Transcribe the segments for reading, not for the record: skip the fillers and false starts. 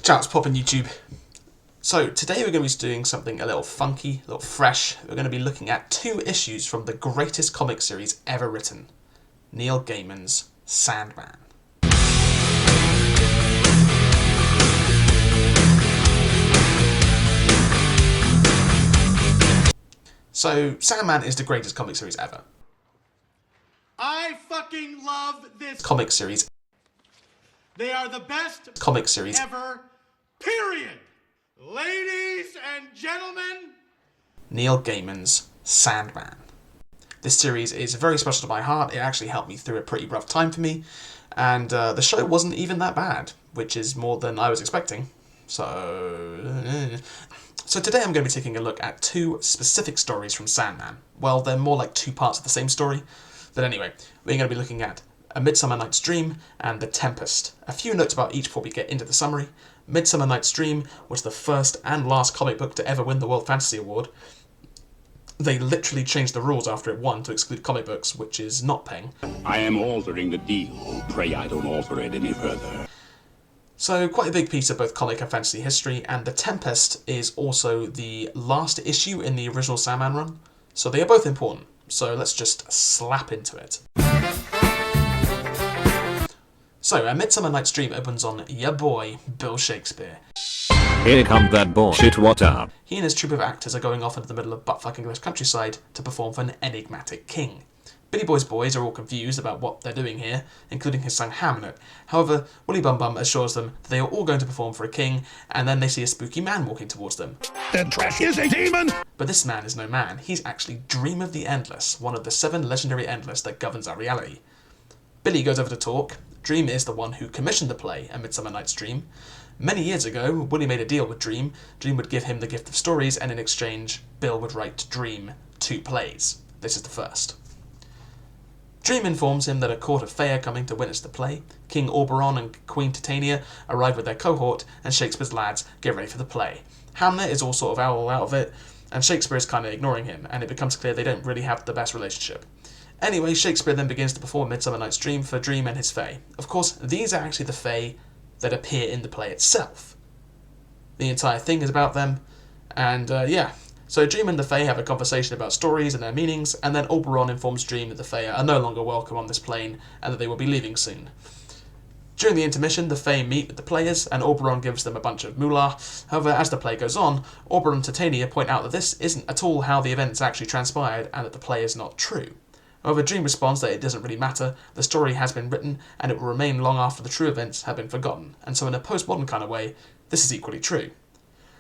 Ciao, it's poppin' YouTube. So today we're going to be doing something a little funky, a little fresh. We're going to be looking at 2 issues from the greatest comic series ever written, Neil Gaiman's Sandman. So Sandman is the greatest comic series ever. I fucking love this Comic series. They are the best Comic series ever, period. Ladies and gentlemen, Neil Gaiman's Sandman. This series is very special to my heart. It actually helped me through a pretty rough time for me, and the show wasn't even that bad, which is more than I was expecting. So today I'm going to be taking a look at 2 specific stories from Sandman. Well, they're more like 2 parts of the same story, but anyway, we're going to be looking at A Midsummer Night's Dream and The Tempest. A few notes about each before we get into the summary. Midsummer Night's Dream was the first and last comic book to ever win the World Fantasy Award. They literally changed the rules after it won to exclude comic books, which is not paying. I am altering the deal. Pray I don't alter it any further. So quite a big piece of both comic and fantasy history, and The Tempest is also the last issue in the original Sandman run. So they are both important. So let's just slap into it. So, A Midsummer Night's Dream opens on ya boy, Bill Shakespeare. Here comes that bullshit, what up? He and his troupe of actors are going off into the middle of butt-fucking English countryside to perform for an enigmatic king. Billy Boy's boys are all confused about what they're doing here, including his son Hamlet. However, Willy Bum Bum assures them that they are all going to perform for a king, and then they see a spooky man walking towards them. That trash is a demon! But this man is no man. He's actually Dream of the Endless, one of the 7 legendary Endless that governs our reality. Billy goes over to talk. Dream is the one who commissioned the play, A Midsummer Night's Dream. Many years ago, Willie made a deal with Dream. Dream would give him the gift of stories, and in exchange, Bill would write Dream 2 plays. This is the first. Dream informs him that a court of Fae are coming to witness the play. King Oberon and Queen Titania arrive with their cohort, and Shakespeare's lads get ready for the play. Hamlet is all sort of out of it, and Shakespeare is kind of ignoring him, and it becomes clear they don't really have the best relationship. Anyway, Shakespeare then begins to perform Midsummer Night's Dream for Dream and his Fae. Of course, these are actually the Fae that appear in the play itself. The entire thing is about them, and So Dream and the Fae have a conversation about stories and their meanings, and then Oberon informs Dream that the Fae are no longer welcome on this plane, and that they will be leaving soon. During the intermission, the Fae meet with the players, and Oberon gives them a bunch of moolah. However, as the play goes on, Oberon and Titania point out that this isn't at all how the events actually transpired, and that the play is not true. However, Dream responds that it doesn't really matter, the story has been written, and it will remain long after the true events have been forgotten, and so in a postmodern kind of way, this is equally true.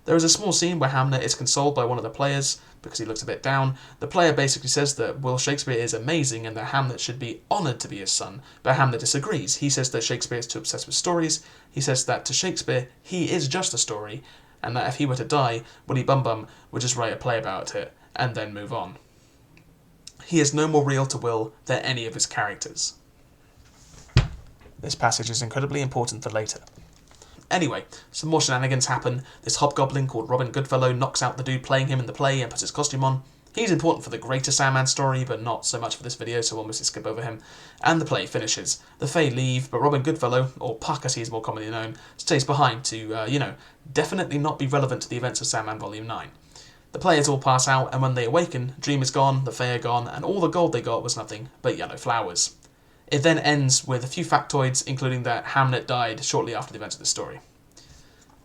There is a small scene where Hamlet is consoled by one of the players, because he looks a bit down. The player basically says that Will Shakespeare is amazing and that Hamlet should be honoured to be his son, but Hamlet disagrees. He says that Shakespeare is too obsessed with stories. He says that to Shakespeare, he is just a story, and that if he were to die, Willy Bum Bum would just write a play about it, and then move on. He is no more real to Will than any of his characters. This passage is incredibly important for later. Anyway, some more shenanigans happen. This hobgoblin called Robin Goodfellow knocks out the dude playing him in the play and puts his costume on. He's important for the greater Sandman story, but not so much for this video, so we'll mostly skip over him. And the play finishes. The Fae leave, but Robin Goodfellow, or Puck as he is more commonly known, stays behind to, definitely not be relevant to the events of Sandman Volume 9. The players all pass out, and when they awaken, Dream is gone, the Fae are gone, and all the gold they got was nothing but yellow flowers. It then ends with a few factoids, including that Hamlet died shortly after the events of the story.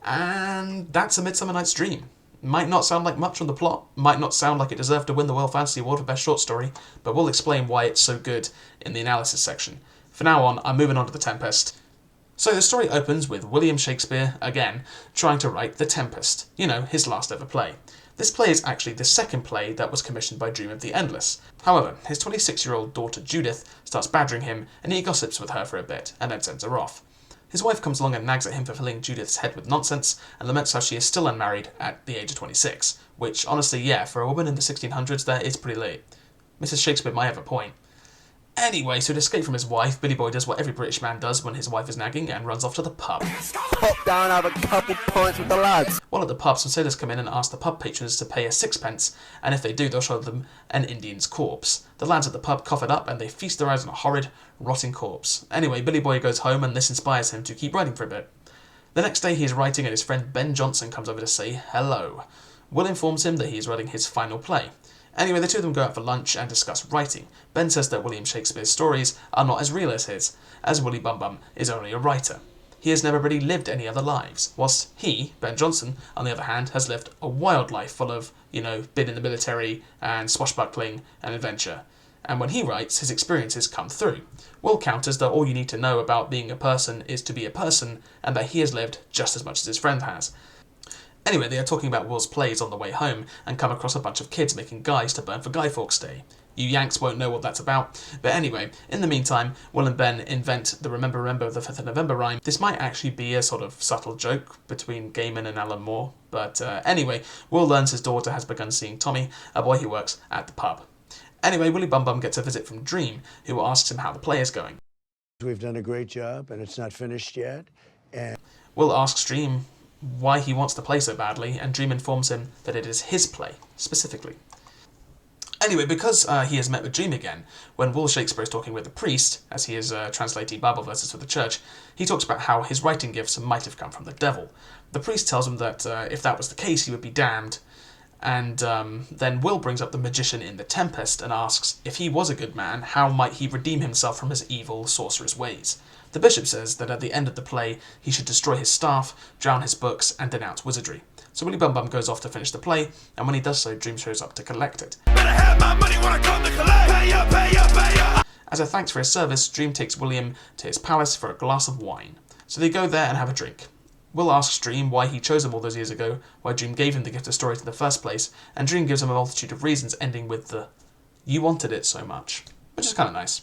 And that's A Midsummer Night's Dream. Might not sound like much from the plot, might not sound like it deserved to win the World Fantasy Award for Best Short Story, but we'll explain why it's so good in the analysis section. For now on, I'm moving on to The Tempest. So the story opens with William Shakespeare, again, trying to write The Tempest, his last ever play. This play is actually the second play that was commissioned by Dream of the Endless. However, his 26-year-old daughter Judith starts badgering him, and he gossips with her for a bit, and then sends her off. His wife comes along and nags at him for filling Judith's head with nonsense, and laments how she is still unmarried at the age of 26, which, honestly, for a woman in the 1600s, that is pretty late. Mrs. Shakespeare might have a point. Anyway, so to escape from his wife, Billy Boy does what every British man does when his wife is nagging and runs off to the pub. Pop down, have a couple pints with the lads. While at the pub, some sailors come in and ask the pub patrons to pay a 6pence, and if they do, they'll show them an Indian's corpse. The lads at the pub cough it up, and they feast their eyes on a horrid, rotting corpse. Anyway, Billy Boy goes home, and this inspires him to keep writing for a bit. The next day he is writing and his friend Ben Jonson comes over to say hello. Will informs him that he is writing his final play. Anyway, the two of them go out for lunch and discuss writing. Ben says that William Shakespeare's stories are not as real as his, as Willy Bum Bum is only a writer. He has never really lived any other lives, whilst he, Ben Jonson, on the other hand, has lived a wild life full of, been in the military and swashbuckling and adventure. And when he writes, his experiences come through. Will counters that all you need to know about being a person is to be a person, and that he has lived just as much as his friend has. Anyway, they are talking about Will's plays on the way home, and come across a bunch of kids making guys to burn for Guy Fawkes Day. You Yanks won't know what that's about, but anyway, in the meantime, Will and Ben invent the Remember the 5th of November rhyme. This might actually be a sort of subtle joke between Gaiman and Alan Moore, but anyway, Will learns his daughter has begun seeing Tommy, a boy who works at the pub. Anyway, Willy Bum Bum gets a visit from Dream, who asks him how the play is going. We've done a great job, and it's not finished yet. And Will asks Dream why he wants the play so badly, and Dream informs him that it is his play, specifically. Anyway, because he has met with Dream again, when Will Shakespeare is talking with the priest, as he is translating Bible verses for the church, he talks about how his writing gifts might have come from the devil. The priest tells him that if that was the case, he would be damned. And then Will brings up the magician in the Tempest and asks, if he was a good man, how might he redeem himself from his evil, sorcerous ways? The bishop says that at the end of the play, he should destroy his staff, drown his books, and denounce wizardry. So Willy Bum Bum goes off to finish the play, and when he does so, Dream shows up to collect it. Better have my money when I come to collect. Pay up, pay up, pay up. As a thanks for his service, Dream takes William to his palace for a glass of wine. So they go there and have a drink. Will asks Dream why he chose him all those years ago, why Dream gave him the gift of stories in the first place, and Dream gives him a multitude of reasons, ending with the "you wanted it so much," which is kind of nice.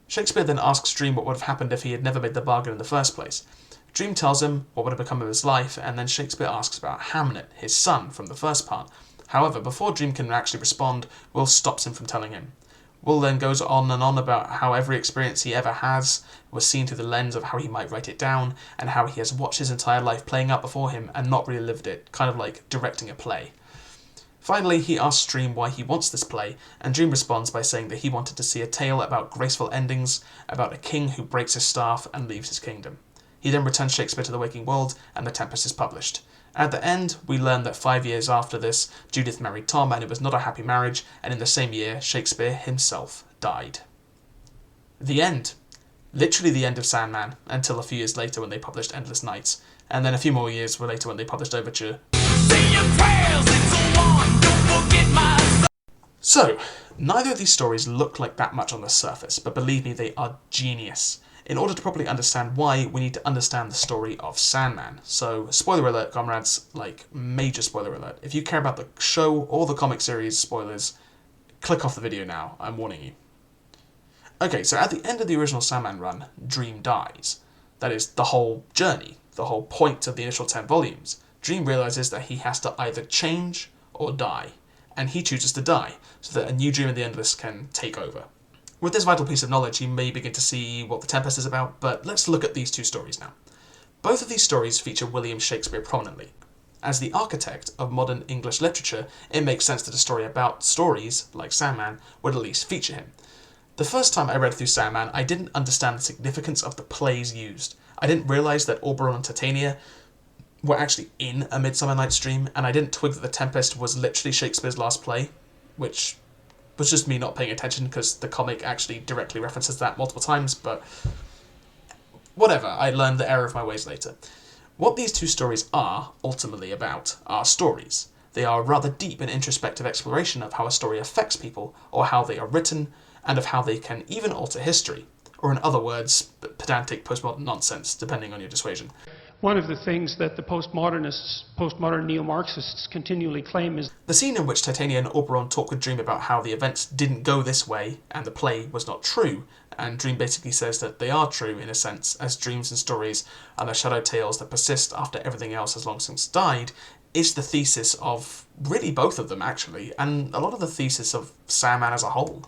Shakespeare then asks Dream what would have happened if he had never made the bargain in the first place. Dream tells him what would have become of his life, and then Shakespeare asks about Hamlet, his son, from the first part. However, before Dream can actually respond, Will stops him from telling him. Will then goes on and on about how every experience he ever has was seen through the lens of how he might write it down, and how he has watched his entire life playing out before him and not really lived it, kind of like directing a play. Finally, he asks Dream why he wants this play, and Dream responds by saying that he wanted to see a tale about graceful endings, about a king who breaks his staff and leaves his kingdom. He then returns Shakespeare to the waking world, and The Tempest is published. At the end, we learn that 5 years after this, Judith married Tom, and it was not a happy marriage, and in the same year, Shakespeare himself died. The end. Literally the end of Sandman, until a few years later when they published Endless Nights, and then a few more years later when they published Overture. So, neither of these stories look like that much on the surface, but believe me, they are genius. In order to properly understand why, we need to understand the story of Sandman. So, spoiler alert, comrades, like, major spoiler alert. If you care about the show or the comic series spoilers, click off the video now, I'm warning you. Okay, so at the end of the original Sandman run, Dream dies. That is, the whole journey, the whole point of the initial 10 volumes. Dream realizes that he has to either change or die, and he chooses to die, so that a new Dream of the Endless can take over. With this vital piece of knowledge, you may begin to see what The Tempest is about, but let's look at these two stories now. Both of these stories feature William Shakespeare prominently. As the architect of modern English literature, it makes sense that a story about stories, like Sandman, would at least feature him. The first time I read through Sandman, I didn't understand the significance of the plays used. I didn't realise that Oberon and Titania were actually in A Midsummer Night's Dream, and I didn't twig that The Tempest was literally Shakespeare's last play, which was just me not paying attention because the comic actually directly references that multiple times, but whatever, I learned the error of my ways later. What these two stories are ultimately about are stories. They are a rather deep and introspective exploration of how a story affects people, or how they are written, and of how they can even alter history, or in other words, pedantic postmodern nonsense, depending on your persuasion. One of the things that the postmodern neo-Marxists continually claim is the scene in which Titania and Oberon talk with Dream about how the events didn't go this way and the play was not true, and Dream basically says that they are true in a sense, as dreams and stories are the shadow tales that persist after everything else has long since died, is the thesis of really both of them actually, and a lot of the thesis of Sandman as a whole.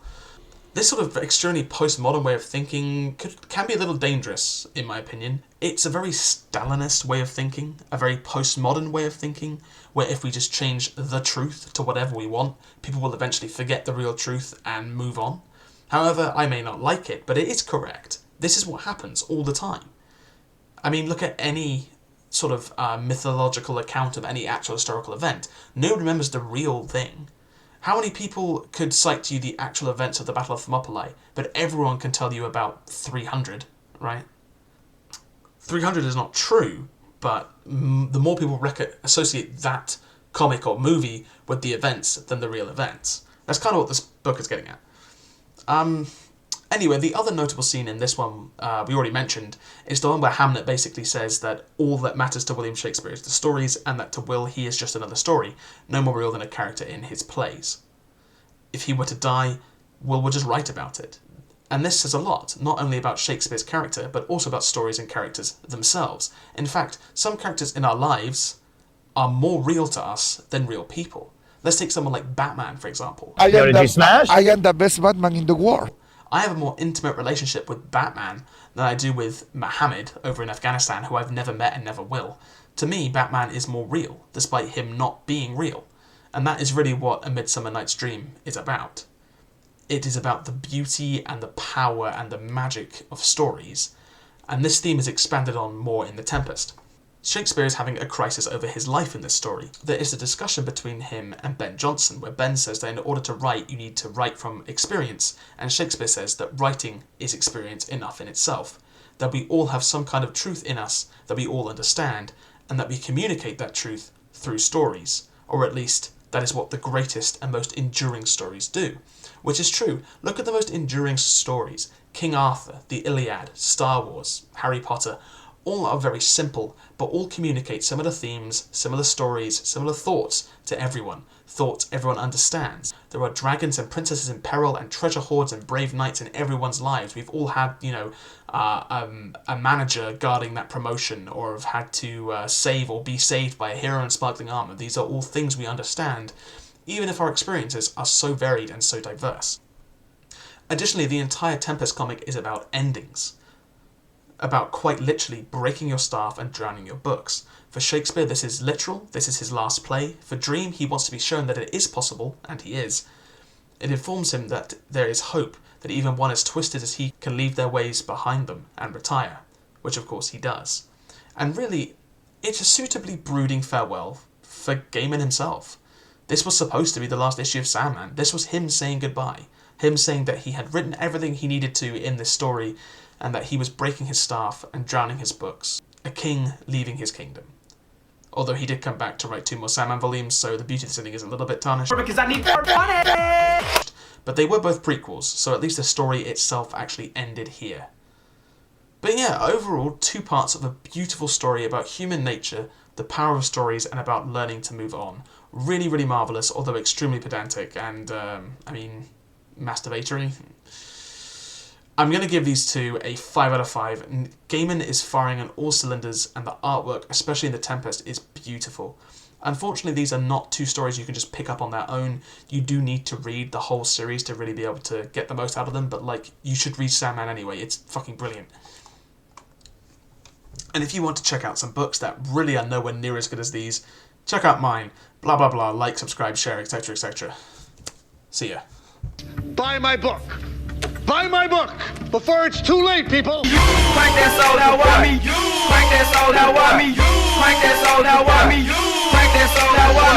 This sort of extremely postmodern way of thinking can be a little dangerous, in my opinion. It's a very Stalinist way of thinking, a very postmodern way of thinking, where if we just change the truth to whatever we want, people will eventually forget the real truth and move on. However, I may not like it, but it is correct. This is what happens all the time. I mean, look at any sort of mythological account of any actual historical event. Nobody remembers the real thing. How many people could cite to you the actual events of the Battle of Thermopylae, but everyone can tell you about 300, right? 300 is not true, but the more people associate that comic or movie with the events than the real events. That's kind of what this book is getting at. Anyway, the other notable scene in this one, we already mentioned, is the one where Hamlet basically says that all that matters to William Shakespeare is the stories, and that to Will he is just another story, no more real than a character in his plays. If he were to die, Will would just write about it. And this says a lot, not only about Shakespeare's character, but also about stories and characters themselves. In fact, some characters in our lives are more real to us than real people. Let's take someone like Batman, for example. I am the best Batman in the world. I have a more intimate relationship with Batman than I do with Mohammed over in Afghanistan, who I've never met and never will. To me, Batman is more real, despite him not being real. And that is really what A Midsummer Night's Dream is about. It is about the beauty and the power and the magic of stories, and this theme is expanded on more in The Tempest. Shakespeare is having a crisis over his life in this story. There is a discussion between him and Ben Jonson, where Ben says that in order to write, you need to write from experience, and Shakespeare says that writing is experience enough in itself, that we all have some kind of truth in us that we all understand, and that we communicate that truth through stories, or at least that is what the greatest and most enduring stories do. Which is true. Look at the most enduring stories. King Arthur, the Iliad, Star Wars, Harry Potter. All are very simple, but all communicate similar themes, similar stories, similar thoughts to everyone. Thoughts everyone understands. There are dragons and princesses in peril and treasure hoards and brave knights in everyone's lives. We've all had, a manager guarding that promotion, or have had to save or be saved by a hero in sparkling armour. These are all things we understand, even if our experiences are so varied and so diverse. Additionally, the entire Tempest comic is about endings. About quite literally breaking your staff and drowning your books. For Shakespeare, this is literal, this is his last play. For Dream, he wants to be shown that it is possible, and he is. It informs him that there is hope, that even one as twisted as he can leave their ways behind them and retire, which of course he does. And really, it's a suitably brooding farewell for Gaiman himself. This was supposed to be the last issue of Sandman. This was him saying goodbye. Him saying that he had written everything he needed to in this story, and that he was breaking his staff and drowning his books. A king leaving his kingdom. Although he did come back to write 2 more Sandman volumes, so the beauty of this ending is a little bit tarnished. Because I need more money! But they were both prequels, so at least the story itself actually ended here. But yeah, overall, 2 parts of a beautiful story about human nature, the power of stories, and about learning to move on. Really, really marvellous, although extremely pedantic and, masturbatory. I'm going to give these 2 a 5 out of 5. Gaiman is firing on all cylinders, and the artwork, especially in The Tempest, is beautiful. Unfortunately, these are not 2 stories you can just pick up on their own. You do need to read the whole series to really be able to get the most out of them, but you should read Sandman anyway. It's fucking brilliant. And if you want to check out some books that really are nowhere near as good as these, check out mine. Blah, blah, blah. Like, subscribe, share, etc., etc. See ya. Buy my book. Buy my book before it's too late, people. Crank that soul out, why me? Crank that soul out, why me? Crank that soul out, why me? Crank that soul out, why me?